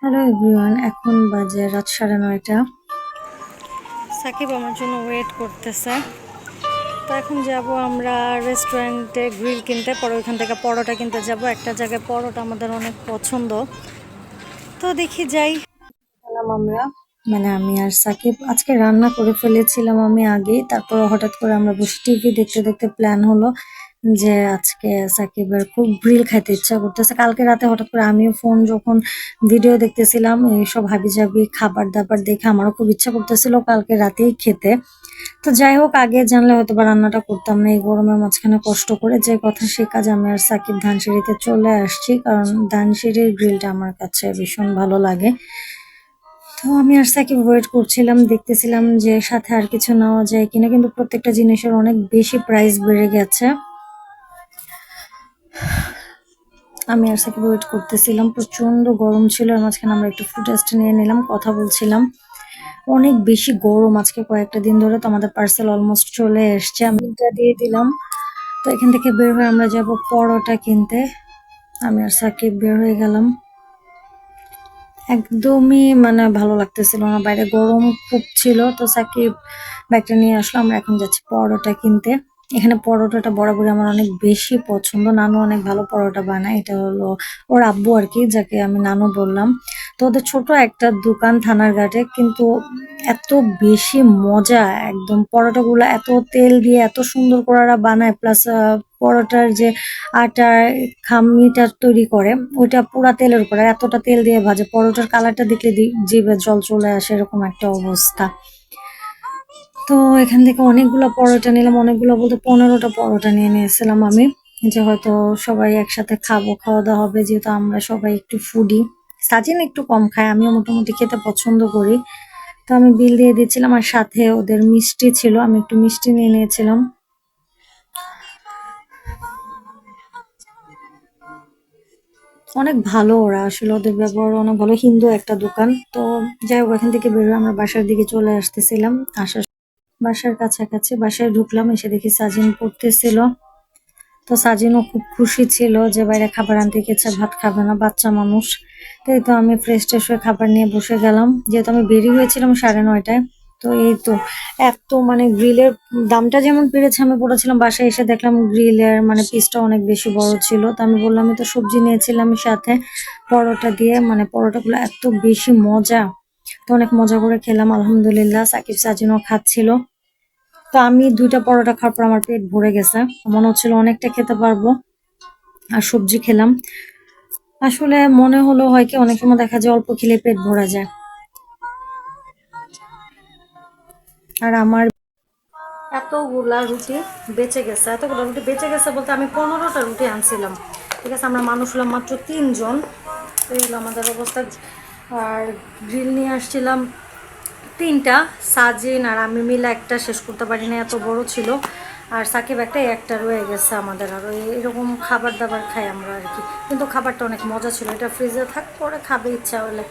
Hello everyone, এখন বাজে রাত 9:30। সাকিব আমার জন্য ওয়েট করতেছে। তো এখন যাব আমরা রেস্টুরেন্টে গ্রিল কিনতে, পরে ওইখান থেকে পরোটা কিনতে যাব। একটা জায়গায় পরোটা আমাদের অনেক পছন্দ, তো দেখি যাই। গেলাম আমরা, মানে আমি আর সাকিব। আজকে রান্না করে ফেলেছিলাম আমি আগেই, তারপর হঠাৎ করে আমরা বসে টিভি দেখতে দেখতে প্ল্যান হলো যে আজকে সাকিবের খুব গ্রিল খাইতে ইচ্ছা করতেছে। কালকে রাতে হঠাৎ করে আমিও ফোন যখন ভিডিও দেখতেছিলাম এইসব হাবিজাবি খাবার দাবার দেখে আমারও খুব ইচ্ছা করতেছিল কালকে রাতেই খেতে। তো যাই হোক, আগে জানলে হয়তো বা রান্নাটা করতাম না। এই গরমের মাঝখানে কষ্ট করে যে কথা সে কাজ, আমি আর সাকিব ধানসিঁড়িতে চলে আসছি, কারণ ধানসিঁড়ির গ্রিলটা আমার কাছে ভীষণ ভালো লাগে। তো আমি আর সাকিব ওয়েট করছিলাম, দেখতেছিলাম যে সাথে আর কিছু নেওয়া যায় কিনা, কিন্তু প্রত্যেকটা জিনিসের অনেক বেশি প্রাইস বেড়ে গেছে। আমি আর সাকিব ওয়েট করতেছিলাম, প্রচন্ড গরম ছিল। আর মাঝখানে আমরা একটু ফুটেস্ট নিয়ে নিলাম, কথা বলছিলাম। অনেক বেশি গরম আজকে কয়েকটা দিন ধরে। তো আমাদের পার্সেল অলমোস্ট চলে এসছে, আমি এটা দিয়ে দিলাম। তো এখান থেকে বের হয়ে আমরা যাব পরোটা কিনতে। আমি আর সাকিব বের হয়ে গেলাম। একদমই মানে ভালো লাগতেছিল না, বাইরে গরম খুব ছিল। তো সাকিব ব্যাগটা নিয়ে আসলো, আমরা এখন যাচ্ছি পরোটা কিনতে। এখানে পরোটাটা বরাবরই আমার অনেক বেশি পছন্দ। নানু অনেক ভালো পরোটা বানায়, এটা হলো ওর আব্বু আর কি, যাকে আমি নানু বললাম। তো ওদের ছোট একটা দোকান থানার ঘাটে, কিন্তু এত বেশি মজা। একদম পরোটাগুলো এত তেল দিয়ে এত সুন্দর করে ওরা বানায়, প্লাস পরোটার যে আটার খামিটা তৈরি করে ওইটা পুরা তেলের উপরে এতটা তেল দিয়ে ভাজে, পরোটার কালারটা দেখলে জিভে জল চলে আসে, এরকম একটা অবস্থা। তো এখান থেকে অনেকগুলো পরোটা নিলাম, অনেকগুলো বলতে 15টা পরোটা নিয়ে নিয়েছিলাম আমি, যে হয়তো সবাই একসাথে খাবো, খাওয়া দাওয়া হবে, যেহেতু আমরা সবাই একটু ফুডি। সাজিন একটু কম খায়, আমিও মোটামুটি খেতে পছন্দ করি। তো আমি বিল দিয়ে দিচ্ছিলাম, আর সাথে ওদের মিষ্টি ছিল, আমি একটু মিষ্টি নিয়ে নিয়েছিলাম। অনেক ভালো ওরা, আসলে ওদের ব্যবহার অনেক ভালো। হিন্দু একটা দোকান। তো যাই হোক, এখান থেকে বেরোয় আমরা বাসার দিকে চলে আসতেছিলাম। আসার বাসার কাছাকাছি বাসায় ঢুকলাম, এসে দেখি সাজিন পড়তেছিল। তো সাজিনও খুব খুশি ছিল যে বাইরে খাবার আনতে গেছে, ভাত খাবে না, বাচ্চা মানুষ। তো এই তো আমি ফ্রেশ ট্রেশ হয়ে খাবার নিয়ে বসে গেলাম, যেহেতু আমি বেরিয়ে হয়েছিলাম 9:30টায়। তো এই তো এত মানে গ্রিলের দামটা যেমন বেড়েছে, আমি বলেছিলাম বাসায় এসে দেখলাম গ্রিলের মানে পিসটা অনেক বেশি বড় ছিল। তো আমি বললাম আমি তো সবজি নিয়েছিলাম সাথে পরোটা দিয়ে, মানে পরোটাগুলো এত বেশি মজা। তো অনেক মজা করে খেলাম আলহামদুলিল্লাহ, সাকিব সাজিনও খাচ্ছিল। তো আমি 2টা পরোটা খাওয়ার পর আমার পেট ভরে গেছে, মনে হচ্ছিল অনেকটা খেতে পারবো। আর সবজি খেলাম। আসলে মনে হলো হয় কি, অনেক সময় দেখা যায় অল্প খেলে পেট ভরা যায়। আর আমার এতগুলা রুটি বেঁচে গেছে বলতে আমি 15টা রুটি আনছিলাম। ঠিক আছে, আমরা মানুষ হলাম মাত্র 3 জন। তো এই হলো আমাদের অবস্থা। আর গ্রিল নিয়ে আসছিলাম 3টা, সাজিন আর আমি মিলে একটা শেষ করতে পারি না, এত বড় ছিল। আর সাকিব একটা রয়ে গেছে আমাদের। আরও এরকম খাবার দাবার খাই আমরা আর কি, কিন্তু খাবারটা অনেক মজা ছিল। এটা ফ্রিজে থাক, পরে খাবে ইচ্ছা হলে।